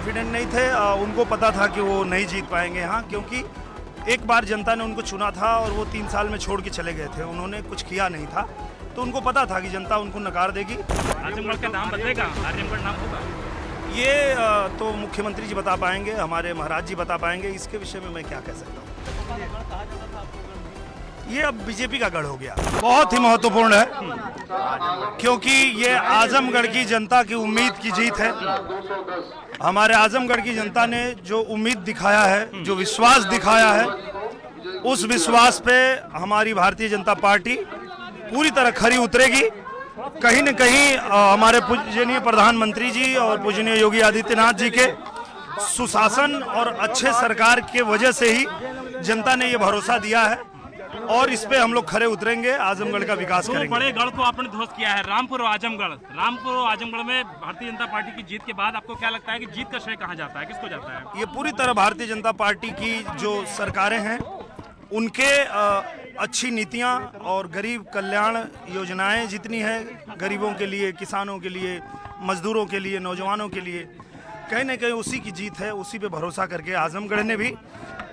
Confident नहीं थे। उनको पता था कि वो नहीं जीत पाएंगे यहाँ, क्योंकि एक बार जनता ने उनको चुना था और वो 3 साल में छोड़ के चले गए थे, उन्होंने कुछ किया नहीं था, तो उनको पता था कि जनता उनको नकार देगी। आजमगढ़ का नाम बदलेगा, आजमगढ़ नाम होगा? ये तो मुख्यमंत्री जी बता पाएंगे, हमारे महाराज जी बता पाएंगे, इसके विषय में मैं क्या कह सकता हूँ। ये अब बीजेपी का गढ़ हो गया, बहुत ही महत्वपूर्ण है, क्योंकि ये आजमगढ़ की जनता की उम्मीद की जीत है। हमारे आजमगढ़ की जनता ने जो उम्मीद दिखाया है, जो विश्वास दिखाया है, उस विश्वास पे हमारी भारतीय जनता पार्टी पूरी तरह खरी उतरेगी। कहीं न कहीं हमारे पूजनीय प्रधानमंत्री जी और पूजनीय योगी आदित्यनाथ जी के सुशासन और अच्छे सरकार के वजह से ही जनता ने ये भरोसा दिया है, और इस पे हम लोग खरे उतरेंगे, आजमगढ़ का विकास करेंगे। बड़े गढ़ को आपने ध्वस्त किया है, रामपुर और आजमगढ़ में भारतीय जनता पार्टी की जीत के बाद आपको क्या लगता है कि जीत का श्रेय कहाँ जाता है, किसको जाता है? ये पूरी तरह भारतीय जनता पार्टी की जो सरकारें हैं उनके अच्छी नीतियां और गरीब कल्याण योजनाएं जितनी है, गरीबों के लिए, किसानों के लिए, मजदूरों के लिए, नौजवानों के लिए, कहीं न कहीं उसी की जीत है। उसी पे भरोसा करके आजमगढ़ ने भी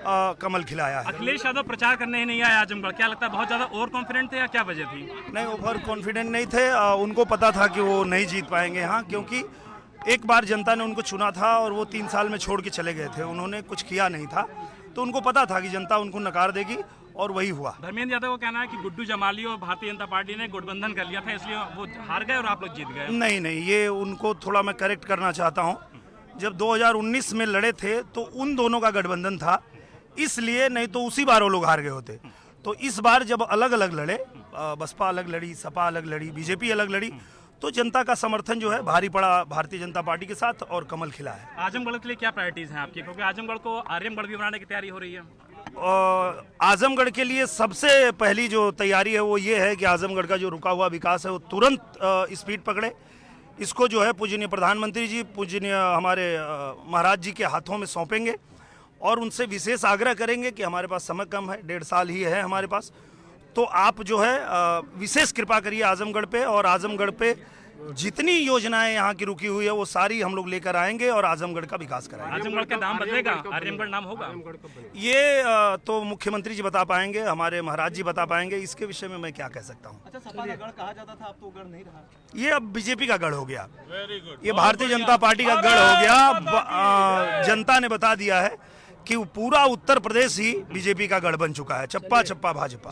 कमल खिलाया है। अखिलेश यादव प्रचार करने ही नहीं आया आजमगढ़, क्या लगता है बहुत ज्यादा ओवर कॉन्फिडेंट थे या क्या वजह थी? नहीं, ओवर कॉन्फिडेंट नहीं थे। उनको पता था कि वो नहीं जीत पाएंगे यहाँ, क्योंकि एक बार जनता ने उनको चुना था और वो 3 साल में छोड़ के चले गए थे, उन्होंने कुछ किया नहीं था, तो उनको पता था कि जनता उनको नकार देगी, और वही हुआ। धर्मेंद्र यादव का कहना है कि गुड्डू जमाली और भारतीय जनता पार्टी ने गठबंधन कर लिया था, इसलिए वो हार गए और आप लोग जीत गए। नहीं, ये उनको थोड़ा मैं करेक्ट करना चाहता हूँ। जब 2019 में लड़े थे तो उन दोनों का गठबंधन था, इसलिए, नहीं तो उसी बार वो लोग हार गए होते। तो इस बार जब अलग अलग लड़े, बसपा अलग लड़ी, सपा अलग लड़ी, बीजेपी अलग लड़ी, तो जनता का समर्थन जो है भारी पड़ा भारतीय जनता पार्टी के साथ, और कमल खिला है। आजमगढ़ के लिए क्या प्रायोरिटीज हैं आपकी, क्योंकि आजमगढ़ को आर्यमगढ़ भी बनाने की तैयारी हो रही है? आजमगढ़ के लिए सबसे पहली जो तैयारी है वो ये है कि आजमगढ़ का जो रुका हुआ विकास है वो तुरंत स्पीड पकड़े। इसको जो है पूजनीय प्रधानमंत्री जी, पूजनीय हमारे महाराज जी के हाथों में सौंपेंगे, और उनसे विशेष आग्रह करेंगे कि हमारे पास समय कम है, 1.5 साल ही है हमारे पास, तो आप जो है विशेष कृपा करिए आजमगढ़ पे, और आजमगढ़ पे जितनी योजनाएं यहाँ की रुकी हुई है वो सारी हम लोग लेकर आएंगे और आजमगढ़ का विकास कराएंगे। आजमगढ़ का नाम बदलेगा, आर्यमगढ़ नाम होगा? ये तो मुख्यमंत्री जी बता पाएंगे, हमारे महाराज जी बता पाएंगे, इसके विषय में मैं क्या कह सकता हूँ। अच्छा, सपा का गढ़ कहा जाता था, अब तो गढ़ नहीं रहा। ये अब बीजेपी का गढ़ हो गया, ये भारतीय जनता पार्टी का गढ़ हो गया। जनता ने बता दिया है कि पूरा उत्तर प्रदेश ही बीजेपी का गढ़ बन चुका है, चप्पा चप्पा भाजपा।